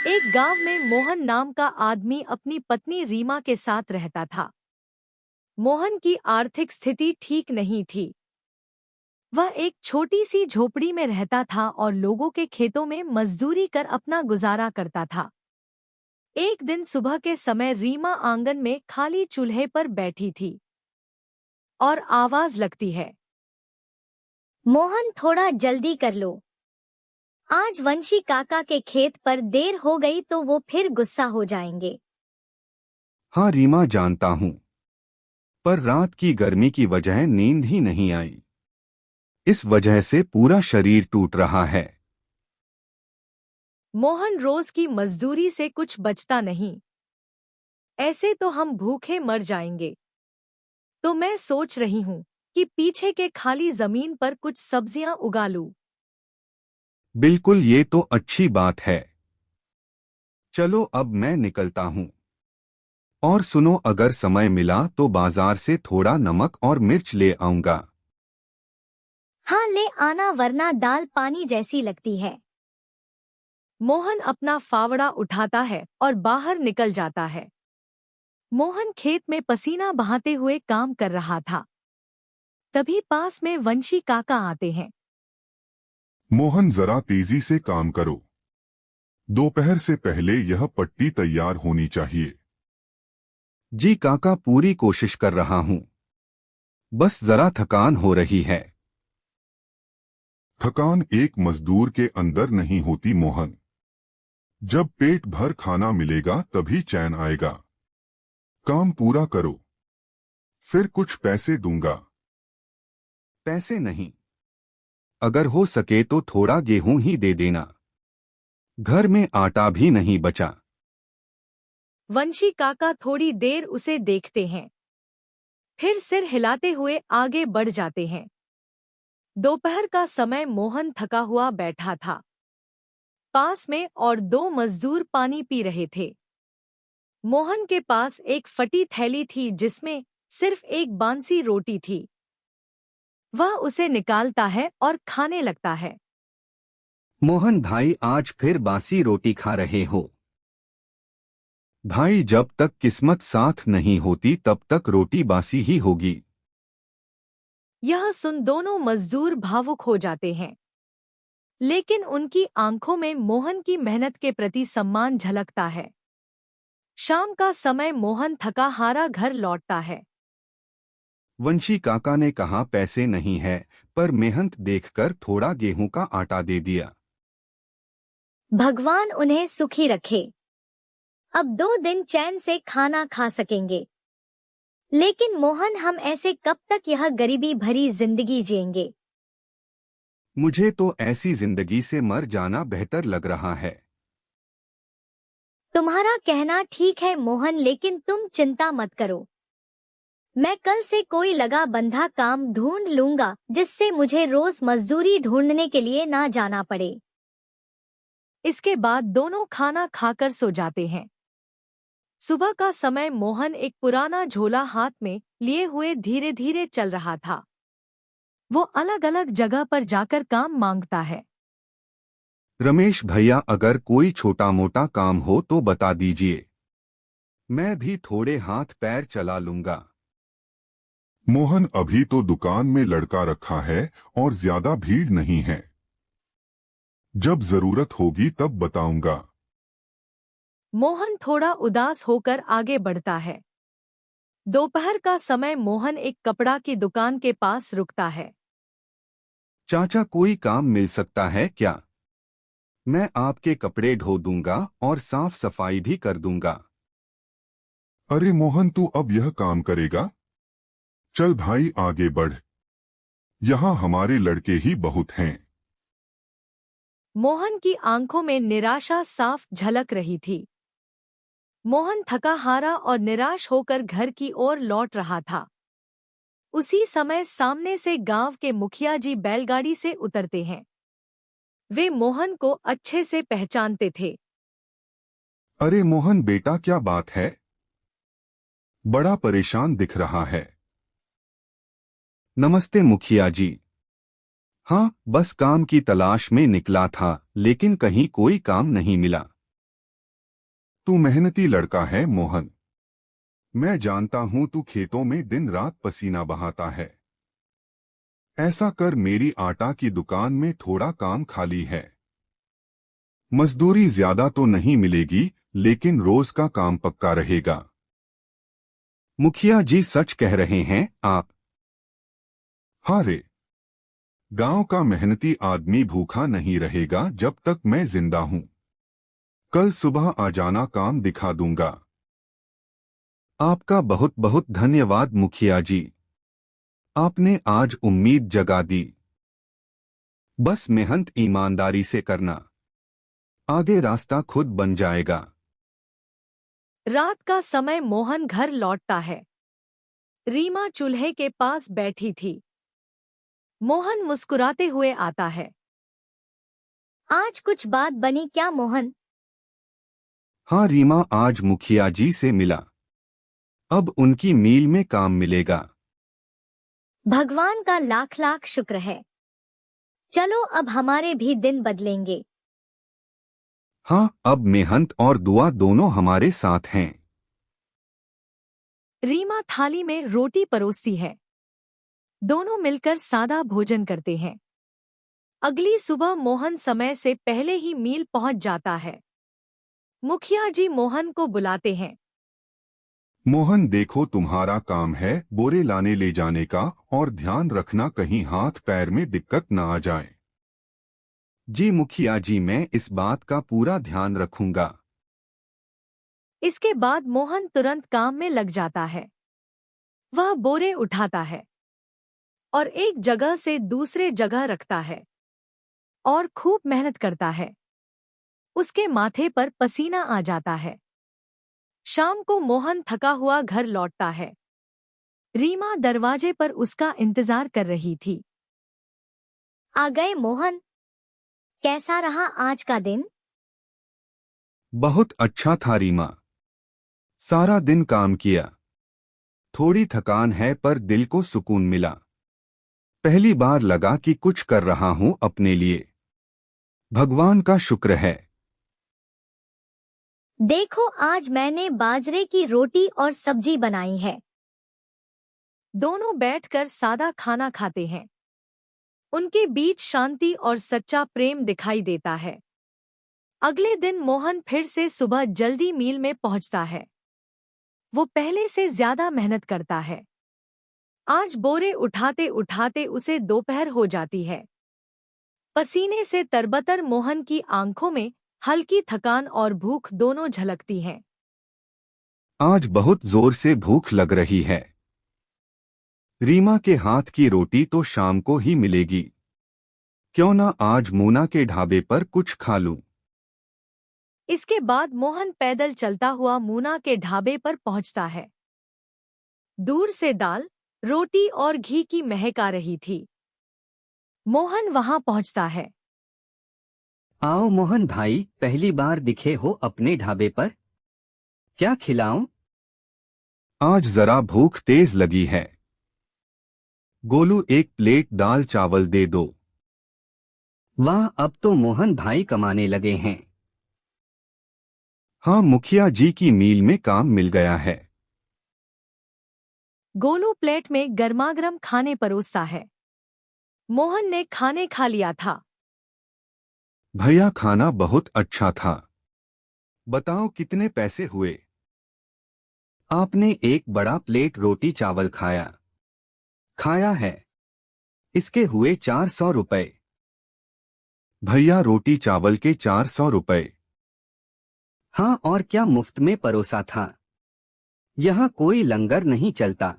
एक गांव में मोहन नाम का आदमी अपनी पत्नी रीमा के साथ रहता था। मोहन की आर्थिक स्थिति ठीक नहीं थी। वह एक छोटी सी झोपड़ी में रहता था और लोगों के खेतों में मजदूरी कर अपना गुजारा करता था। एक दिन सुबह के समय रीमा आंगन में खाली चूल्हे पर बैठी थी और आवाज लगती है, मोहन, थोड़ा जल्दी कर लो। आज वंशी काका के खेत पर देर हो गई तो वो फिर गुस्सा हो जाएंगे। हाँ रीमा, जानता हूँ, पर रात की गर्मी की वजह नींद ही नहीं आई। इस वजह से पूरा शरीर टूट रहा है। मोहन, रोज की मजदूरी से कुछ बचता नहीं। ऐसे तो हम भूखे मर जाएंगे। तो मैं सोच रही हूँ कि पीछे के खाली जमीन पर कुछ सब्जियां उगा लूं। बिल्कुल, ये तो अच्छी बात है। चलो अब मैं निकलता हूँ। और सुनो, अगर समय मिला तो बाजार से थोड़ा नमक और मिर्च ले आऊंगा। हाँ, ले आना, वरना दाल पानी जैसी लगती है। मोहन अपना फावड़ा उठाता है और बाहर निकल जाता है। मोहन खेत में पसीना बहाते हुए काम कर रहा था। तभी पास में वंशी काका आते हैं। मोहन, जरा तेजी से काम करो। दोपहर से पहले यह पट्टी तैयार होनी चाहिए। जी काका, पूरी कोशिश कर रहा हूँ। बस जरा थकान हो रही है। थकान एक मजदूर के अंदर नहीं होती मोहन। जब पेट भर खाना मिलेगा तभी चैन आएगा। काम पूरा करो, फिर कुछ पैसे दूंगा। पैसे नहीं, अगर हो सके तो थोड़ा गेहूं ही दे देना। घर में आटा भी नहीं बचा। वंशी काका थोड़ी देर उसे देखते हैं, फिर सिर हिलाते हुए आगे बढ़ जाते हैं। दोपहर का समय मोहन थका हुआ बैठा था। पास में और दो मजदूर पानी पी रहे थे। मोहन के पास एक फटी थैली थी जिसमें सिर्फ एक बांसी रोटी थी। वह उसे निकालता है और खाने लगता है। मोहन भाई, आज फिर बासी रोटी खा रहे हो? भाई, जब तक किस्मत साथ नहीं होती तब तक रोटी बासी ही होगी। यह सुन दोनों मजदूर भावुक हो जाते हैं, लेकिन उनकी आंखों में मोहन की मेहनत के प्रति सम्मान झलकता है। शाम का समय मोहन थका हारा घर लौटता है। वंशी काका ने कहा, पैसे नहीं है, पर मेहनत देखकर थोड़ा गेहूं का आटा दे दिया। भगवान उन्हें सुखी रखे। अब 2 दिन चैन से खाना खा सकेंगे। लेकिन मोहन, हम ऐसे कब तक यह गरीबी भरी जिंदगी जिएंगे? मुझे तो ऐसी जिंदगी से मर जाना बेहतर लग रहा है। तुम्हारा कहना ठीक है मोहन, लेकिन तुम चिंता मत करो। मैं कल से कोई लगा बंधा काम ढूंढ लूंगा जिससे मुझे रोज मजदूरी ढूंढने के लिए ना जाना पड़े। इसके बाद दोनों खाना खाकर सो जाते हैं। सुबह का समय मोहन एक पुराना झोला हाथ में लिए हुए धीरे धीरे चल रहा था। वो अलग अलग जगह पर जाकर काम मांगता है। रमेश भैया, अगर कोई छोटा मोटा काम हो तो बता दीजिए, मैं भी थोड़े हाथ पैर चला लूंगा। मोहन, अभी तो दुकान में लड़का रखा है और ज्यादा भीड़ नहीं है। जब जरूरत होगी तब बताऊंगा। मोहन थोड़ा उदास होकर आगे बढ़ता है। दोपहर का समय मोहन एक कपड़ा की दुकान के पास रुकता है। चाचा, कोई काम मिल सकता है क्या? मैं आपके कपड़े धो दूंगा और साफ सफाई भी कर दूंगा। अरे मोहन, तू अब यह काम करेगा? चल भाई, आगे बढ़। यहाँ हमारे लड़के ही बहुत हैं। मोहन की आंखों में निराशा साफ झलक रही थी। मोहन थका हारा और निराश होकर घर की ओर लौट रहा था। उसी समय सामने से गांव के मुखिया जी बैलगाड़ी से उतरते हैं। वे मोहन को अच्छे से पहचानते थे। अरे मोहन बेटा, क्या बात है? बड़ा परेशान दिख रहा है। नमस्ते मुखिया जी। हाँ, बस काम की तलाश में निकला था, लेकिन कहीं कोई काम नहीं मिला। तू मेहनती लड़का है मोहन। मैं जानता हूं तू खेतों में दिन रात पसीना बहाता है। ऐसा कर, मेरी आटा की दुकान में थोड़ा काम खाली है। मजदूरी ज्यादा तो नहीं मिलेगी, लेकिन रोज का काम पक्का रहेगा। मुखिया जी सच कह रहे हैं आप। हाँ रे, गांव का मेहनती आदमी भूखा नहीं रहेगा जब तक मैं जिंदा हूं। कल सुबह आ जाना, काम दिखा दूंगा। आपका बहुत बहुत धन्यवाद मुखिया जी। आपने आज उम्मीद जगा दी। बस मेहनत ईमानदारी से करना, आगे रास्ता खुद बन जाएगा। रात का समय मोहन घर लौटता है। रीमा चूल्हे के पास बैठी थी। मोहन मुस्कुराते हुए आता है। आज कुछ बात बनी क्या मोहन? हाँ रीमा, आज मुखिया जी से मिला। अब उनकी मील में काम मिलेगा। भगवान का लाख लाख शुक्र है। चलो अब हमारे भी दिन बदलेंगे। हाँ, अब मेहनत और दुआ दोनों हमारे साथ हैं। रीमा थाली में रोटी परोसती है। दोनों मिलकर सादा भोजन करते हैं। अगली सुबह मोहन समय से पहले ही मील पहुंच जाता है। मुखिया जी मोहन को बुलाते हैं। मोहन, देखो तुम्हारा काम है बोरे लाने ले जाने का, और ध्यान रखना कहीं हाथ पैर में दिक्कत न आ जाए। जी मुखिया जी, मैं इस बात का पूरा ध्यान रखूंगा। इसके बाद मोहन तुरंत काम में लग जाता है। वह बोरे उठाता है और एक जगह से दूसरे जगह रखता है और खूब मेहनत करता है। उसके माथे पर पसीना आ जाता है। शाम को मोहन थका हुआ घर लौटता है। रीमा दरवाजे पर उसका इंतजार कर रही थी। आ गए मोहन। कैसा रहा आज का दिन? बहुत अच्छा था रीमा। सारा दिन काम किया। थोड़ी थकान है पर दिल को सुकून मिला। पहली बार लगा कि कुछ कर रहा हूं अपने लिए। भगवान का शुक्र है। देखो, आज मैंने बाजरे की रोटी और सब्जी बनाई है। दोनों बैठकर सादा खाना खाते हैं। उनके बीच शांति और सच्चा प्रेम दिखाई देता है। अगले दिन मोहन फिर से सुबह जल्दी मील में पहुंचता है। वो पहले से ज्यादा मेहनत करता है। आज बोरे उठाते उठाते उसे दोपहर हो जाती है। पसीने से तरबतर मोहन की आंखों में हल्की थकान और भूख दोनों झलकती हैं। आज बहुत जोर से भूख लग रही है। रीमा के हाथ की रोटी तो शाम को ही मिलेगी। क्यों ना आज मूना के ढाबे पर कुछ खा लूं। इसके बाद मोहन पैदल चलता हुआ मूना के ढाबे पर पहुंचता है। दूर से दाल, रोटी और घी की महक आ रही थी। मोहन वहां पहुंचता है। आओ मोहन भाई, पहली बार दिखे हो अपने ढाबे पर। क्या खिलाऊं? आज जरा भूख तेज लगी है। गोलू, एक प्लेट दाल चावल दे दो। वाह, अब तो मोहन भाई कमाने लगे हैं। हाँ, मुखिया जी की मील में काम मिल गया है। गोलू प्लेट में गर्मागर्म खाने परोसता है। मोहन ने खाने खा लिया था। भैया, खाना बहुत अच्छा था। बताओ कितने पैसे हुए? आपने एक बड़ा प्लेट रोटी चावल खाया। खाया है। इसके हुए 400 रुपए। भैया, रोटी चावल के 400 रुपए। हाँ, और क्या मुफ्त में परोसा था। यहाँ कोई लंगर नहीं चलता।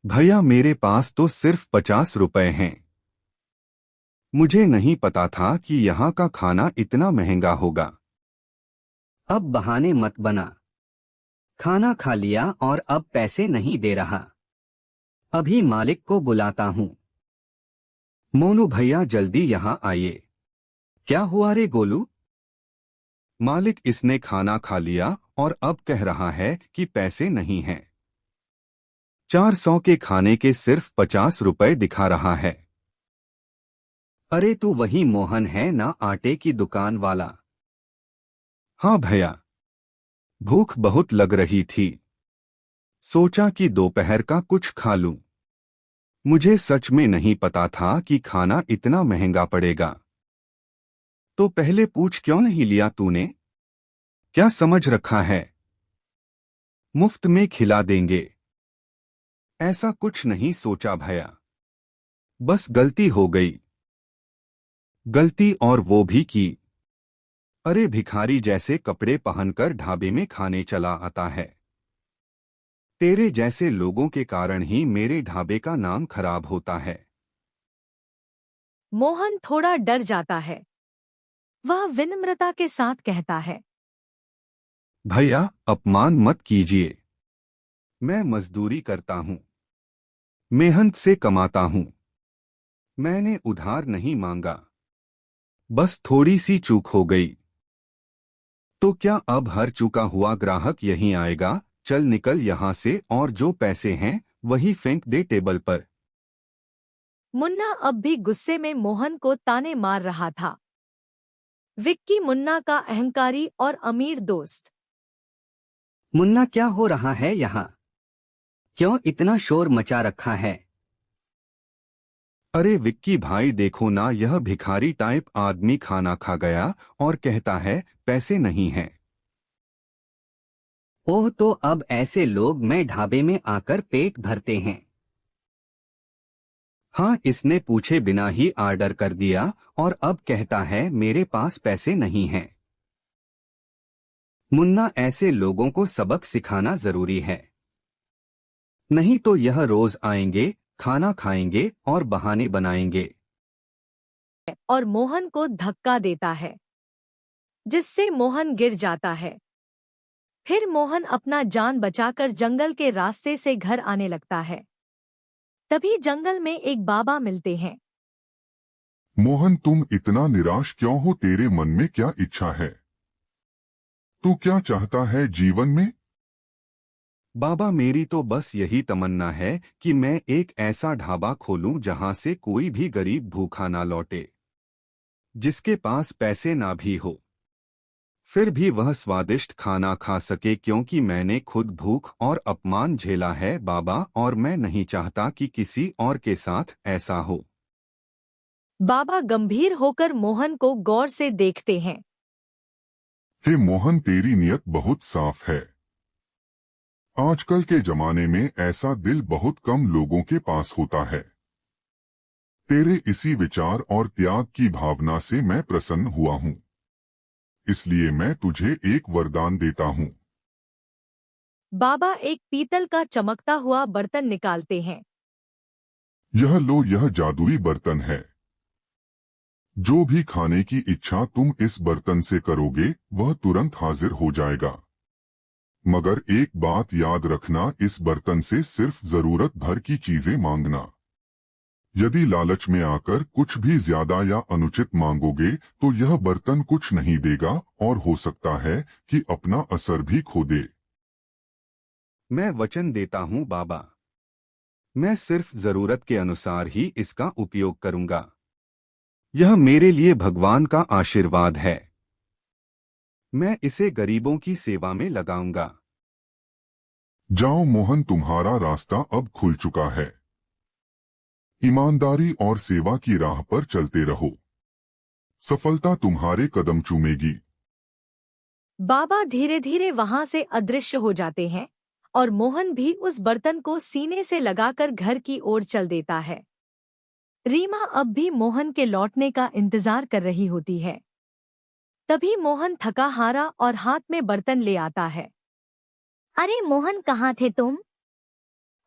भैया, मेरे पास तो सिर्फ 50 रुपए हैं। मुझे नहीं पता था कि यहाँ का खाना इतना महंगा होगा। अब बहाने मत बना। खाना खा लिया और अब पैसे नहीं दे रहा। अभी मालिक को बुलाता हूँ। मोनू भैया, जल्दी यहाँ आइए। क्या हुआ रे गोलू? मालिक, इसने खाना खा लिया और अब कह रहा है कि पैसे नहीं हैं। 400 के खाने के सिर्फ 50 रुपए दिखा रहा है। अरे तू वही मोहन है ना, आटे की दुकान वाला? हाँ भैया। भूख बहुत लग रही थी। सोचा कि दोपहर का कुछ खा लूं। मुझे सच में नहीं पता था कि खाना इतना महंगा पड़ेगा। तो पहले पूछ क्यों नहीं लिया तूने? क्या समझ रखा है मुफ्त में खिला देंगे? ऐसा कुछ नहीं सोचा भैया, बस गलती हो गई। गलती और वो भी की। अरे भिखारी जैसे कपड़े पहनकर ढाबे में खाने चला आता है। तेरे जैसे लोगों के कारण ही मेरे ढाबे का नाम खराब होता है। मोहन थोड़ा डर जाता है। वह विनम्रता के साथ कहता है, भैया अपमान मत कीजिए। मैं मजदूरी करता हूं, मेहनत से कमाता हूं। मैंने उधार नहीं मांगा, बस थोड़ी सी चूक हो गई। तो क्या अब हर चुका हुआ ग्राहक यहीं आएगा? चल निकल यहां से और जो पैसे हैं वही फेंक दे टेबल पर। मुन्ना अब भी गुस्से में मोहन को ताने मार रहा था। विक्की मुन्ना का अहंकारी और अमीर दोस्त। मुन्ना क्या हो रहा है यहाँ? क्यों इतना शोर मचा रखा है? अरे विक्की भाई देखो ना, यह भिखारी टाइप आदमी खाना खा गया और कहता है पैसे नहीं हैं। ओह, तो अब ऐसे लोग मैं ढाबे में आकर पेट भरते हैं। हाँ, इसने पूछे बिना ही ऑर्डर कर दिया और अब कहता है मेरे पास पैसे नहीं हैं। मुन्ना, ऐसे लोगों को सबक सिखाना जरूरी है, नहीं तो यह रोज आएंगे, खाना खाएंगे और बहाने बनाएंगे। और मोहन को धक्का देता है, जिससे मोहन गिर जाता है। फिर मोहन अपना जान बचाकर जंगल के रास्ते से घर आने लगता है। तभी जंगल में एक बाबा मिलते हैं। मोहन, तुम इतना निराश क्यों हो? तेरे मन में क्या इच्छा है? तू क्या चाहता है जीवन में? बाबा, मेरी तो बस यही तमन्ना है कि मैं एक ऐसा ढाबा खोलूं जहां से कोई भी गरीब भूखा ना लौटे, जिसके पास पैसे ना भी हो, फिर भी वह स्वादिष्ट खाना खा सके, क्योंकि मैंने खुद भूख और अपमान झेला है बाबा, और मैं नहीं चाहता कि किसी और के साथ ऐसा हो। बाबा गंभीर होकर मोहन को गौर से देखते हैं। हे मोहन, तेरी नियत बहुत साफ है। आजकल के जमाने में ऐसा दिल बहुत कम लोगों के पास होता है। तेरे इसी विचार और त्याग की भावना से मैं प्रसन्न हुआ हूँ, इसलिए मैं तुझे एक वरदान देता हूँ। बाबा एक पीतल का चमकता हुआ बर्तन निकालते हैं। यह लो, यह जादुई बर्तन है। जो भी खाने की इच्छा तुम इस बर्तन से करोगे वह तुरंत हाजिर हो जाएगा। मगर एक बात याद रखना, इस बर्तन से सिर्फ जरूरत भर की चीजें मांगना। यदि लालच में आकर कुछ भी ज्यादा या अनुचित मांगोगे तो यह बर्तन कुछ नहीं देगा और हो सकता है कि अपना असर भी खो दे। मैं वचन देता हूँ बाबा, मैं सिर्फ जरूरत के अनुसार ही इसका उपयोग करूंगा। यह मेरे लिए भगवान का आशीर्वाद है। मैं इसे गरीबों की सेवा में लगाऊंगा। जाओ मोहन, तुम्हारा रास्ता अब खुल चुका है। ईमानदारी और सेवा की राह पर चलते रहो, सफलता तुम्हारे कदम चूमेगी। बाबा धीरे धीरे वहां से अदृश्य हो जाते हैं और मोहन भी उस बर्तन को सीने से लगाकर घर की ओर चल देता है। रीमा अब भी मोहन के लौटने का इंतजार कर रही होती है। तभी मोहन थका हारा और हाथ में बर्तन ले आता है। अरे मोहन, कहाँ थे तुम?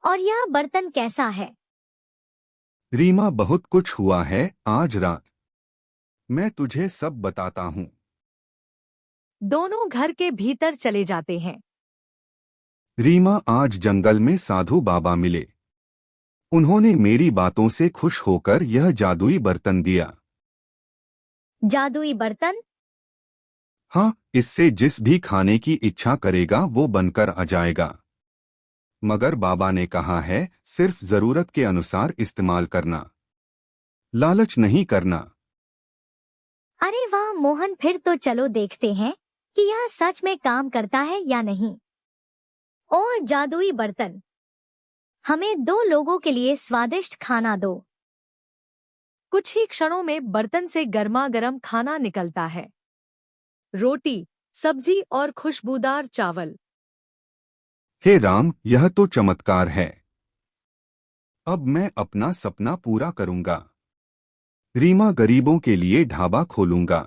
और यह बर्तन कैसा है? रीमा, बहुत कुछ हुआ है आज रात, मैं तुझे सब बताता हूँ। दोनों घर के भीतर चले जाते हैं। रीमा, आज जंगल में साधु बाबा मिले। उन्होंने मेरी बातों से खुश होकर यह जादुई बर्तन दिया। जादुई बर्तन? हाँ, इससे जिस भी खाने की इच्छा करेगा वो बनकर आ जाएगा। मगर बाबा ने कहा है सिर्फ जरूरत के अनुसार इस्तेमाल करना, लालच नहीं करना। अरे वाह मोहन, फिर तो चलो देखते हैं कि यह सच में काम करता है या नहीं। ओह जादुई बर्तन, हमें 2 लोगों के लिए स्वादिष्ट खाना दो। कुछ ही क्षणों में बर्तन से गर्मा गर्म खाना निकलता है। रोटी, सब्जी और खुशबूदार चावल। हे राम, यह तो चमत्कार है। अब मैं अपना सपना पूरा करूंगा। रीमा गरीबों के लिए ढाबा खोलूंगा।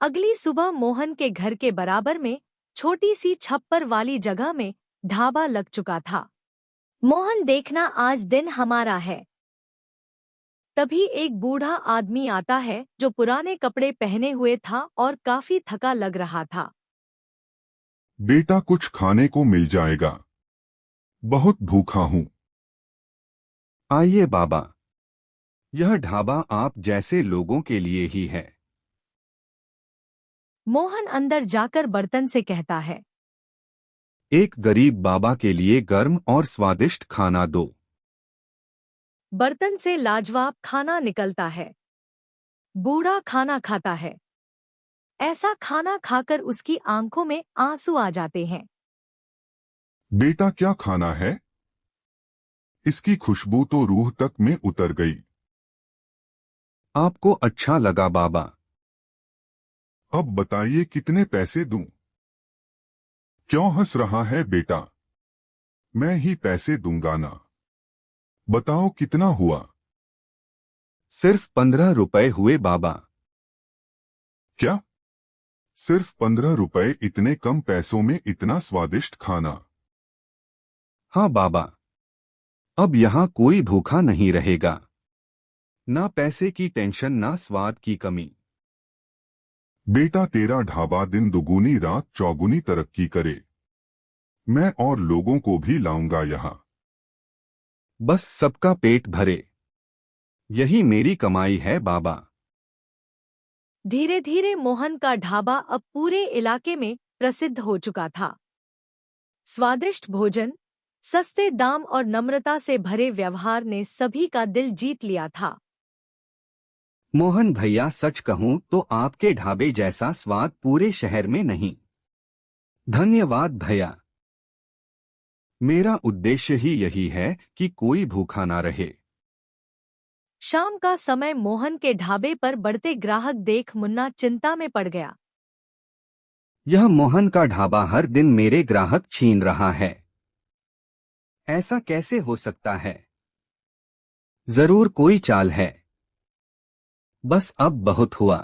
अगली सुबह मोहन के घर के बराबर में छोटी सी छप्पर वाली जगह में ढाबा लग चुका था। मोहन, देखना आज दिन हमारा है। तभी एक बूढ़ा आदमी आता है जो पुराने कपड़े पहने हुए था और काफी थका लग रहा था। बेटा, कुछ खाने को मिल जाएगा, बहुत भूखा हूँ। आइए बाबा, यह ढाबा आप जैसे लोगों के लिए ही है। मोहन अंदर जाकर बर्तन से कहता है, एक गरीब बाबा के लिए गर्म और स्वादिष्ट खाना दो। बर्तन से लाजवाब खाना निकलता है। बूढ़ा खाना खाता है। ऐसा खाना खाकर उसकी आंखों में आंसू आ जाते हैं। बेटा, क्या खाना है? इसकी खुशबू तो रूह तक में उतर गई। आपको अच्छा लगा बाबा? अब बताइए कितने पैसे दूं? क्यों हंस रहा है बेटा? मैं ही पैसे दूंगा ना। बताओ कितना हुआ? सिर्फ 15 रुपए हुए बाबा। क्या? सिर्फ 15 रुपए? इतने कम पैसों में इतना स्वादिष्ट खाना? हाँ बाबा, अब यहाँ कोई भूखा नहीं रहेगा। ना पैसे की टेंशन, ना स्वाद की कमी। बेटा, तेरा ढाबा दिन दुगुनी रात चौगुनी तरक्की करे। मैं और लोगों को भी लाऊंगा यहाँ। बस सबका पेट भरे, यही मेरी कमाई है बाबा। धीरे धीरे मोहन का ढाबा अब पूरे इलाके में प्रसिद्ध हो चुका था। स्वादिष्ट भोजन, सस्ते दाम और नम्रता से भरे व्यवहार ने सभी का दिल जीत लिया था। मोहन भैया, सच कहूं तो आपके ढाबे जैसा स्वाद पूरे शहर में नहीं। धन्यवाद भैया। मेरा उद्देश्य ही यही है कि कोई भूखा ना रहे। शाम का समय मोहन के ढाबे पर बढ़ते ग्राहक देख मुन्ना चिंता में पड़ गया। यह मोहन का ढाबा हर दिन मेरे ग्राहक छीन रहा है। ऐसा कैसे हो सकता है? जरूर कोई चाल है। बस अब बहुत हुआ।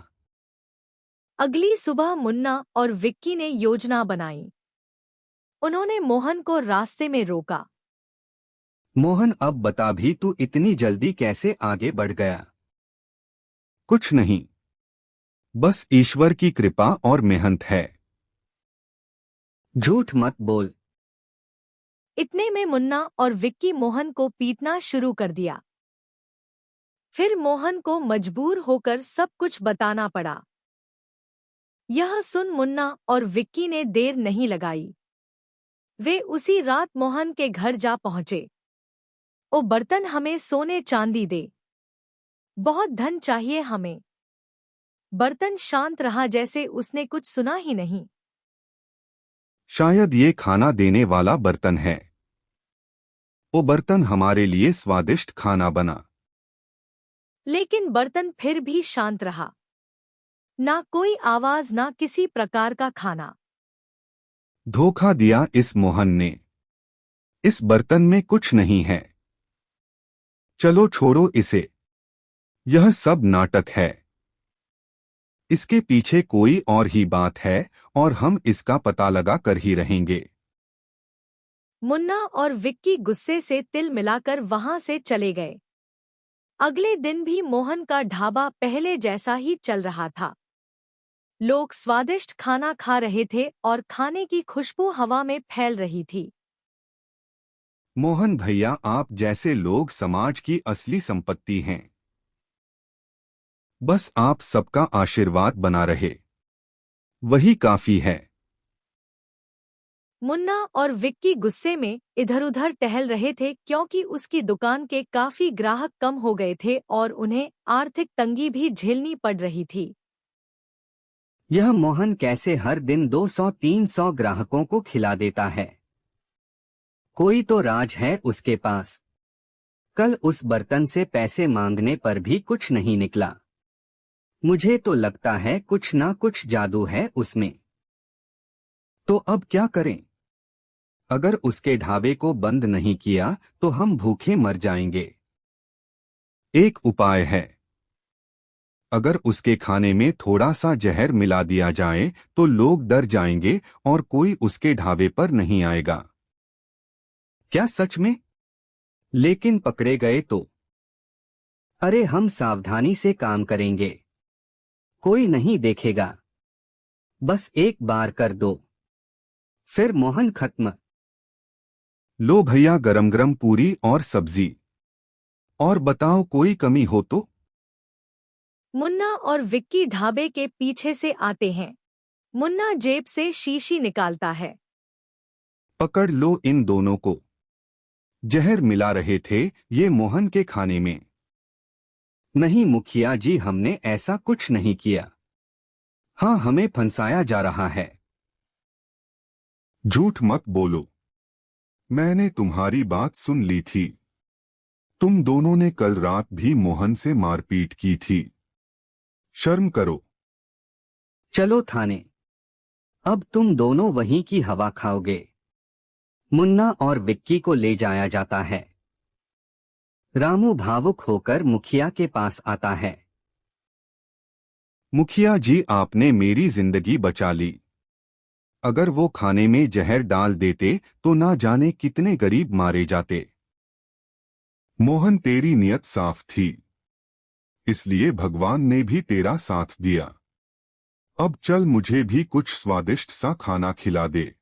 अगली सुबह मुन्ना और विक्की ने योजना बनाई। उन्होंने मोहन को रास्ते में रोका। मोहन, अब बता भी, तू इतनी जल्दी कैसे आगे बढ़ गया? कुछ नहीं, बस ईश्वर की कृपा और मेहनत है। झूठ मत बोल। इतने में मुन्ना और विक्की मोहन को पीटना शुरू कर दिया। फिर मोहन को मजबूर होकर सब कुछ बताना पड़ा। यह सुन मुन्ना और विक्की ने देर नहीं लगाई। वे उसी रात मोहन के घर जा पहुंचे। ओ बर्तन, हमें सोने चांदी दे, बहुत धन चाहिए हमें। बर्तन शांत रहा, जैसे उसने कुछ सुना ही नहीं। शायद ये खाना देने वाला बर्तन है। ओ बर्तन, हमारे लिए स्वादिष्ट खाना बना। लेकिन बर्तन फिर भी शांत रहा। ना कोई आवाज, ना किसी प्रकार का खाना। धोखा दिया इस मोहन ने। इस बर्तन में कुछ नहीं है। चलो छोड़ो इसे। यह सब नाटक है। इसके पीछे कोई और ही बात है और हम इसका पता लगा कर ही रहेंगे। मुन्ना और विक्की गुस्से से तिल मिलाकर वहां से चले गए। अगले दिन भी मोहन का ढाबा पहले जैसा ही चल रहा था। लोग स्वादिष्ट खाना खा रहे थे और खाने की खुशबू हवा में फैल रही थी। मोहन भैया, आप जैसे लोग समाज की असली संपत्ति हैं। बस आप सबका आशीर्वाद बना रहे, वही काफी है। मुन्ना और विक्की गुस्से में इधर-उधर टहल रहे थे क्योंकि उसकी दुकान के काफी ग्राहक कम हो गए थे और उन्हें आर्थिक तंगी भी झेलनी पड़ रही थी। यह मोहन कैसे हर दिन 200-300 ग्राहकों को खिला देता है? कोई तो राज है उसके पास। कल उस बर्तन से पैसे मांगने पर भी कुछ नहीं निकला। मुझे तो लगता है कुछ ना कुछ जादू है उसमें। तो अब क्या करें? अगर उसके ढाबे को बंद नहीं किया तो हम भूखे मर जाएंगे। एक उपाय है। अगर उसके खाने में थोड़ा सा जहर मिला दिया जाए तो लोग डर जाएंगे और कोई उसके ढाबे पर नहीं आएगा। क्या सच में? लेकिन पकड़े गए तो? अरे हम सावधानी से काम करेंगे, कोई नहीं देखेगा। बस एक बार कर दो, फिर मोहन खत्म। लो भैया, गरम गरम पूरी और सब्जी। और बताओ कोई कमी हो तो? मुन्ना और विक्की ढाबे के पीछे से आते हैं। मुन्ना जेब से शीशी निकालता है। पकड़ लो इन दोनों को। जहर मिला रहे थे ये मोहन के खाने में। नहीं मुखिया जी, हमने ऐसा कुछ नहीं किया। हाँ, हमें फंसाया जा रहा है। झूठ मत बोलो, मैंने तुम्हारी बात सुन ली थी। तुम दोनों ने कल रात भी मोहन से मारपीट की थी। शर्म करो। चलो थाने, अब तुम दोनों वहीं की हवा खाओगे। मुन्ना और विक्की को ले जाया जाता है। रामू भावुक होकर मुखिया के पास आता है। मुखिया जी, आपने मेरी जिंदगी बचा ली। अगर वो खाने में जहर डाल देते तो ना जाने कितने गरीब मारे जाते। मोहन, तेरी नियत साफ थी, इसलिए भगवान ने भी तेरा साथ दिया। अब चल, मुझे भी कुछ स्वादिष्ट सा खाना खिला दे।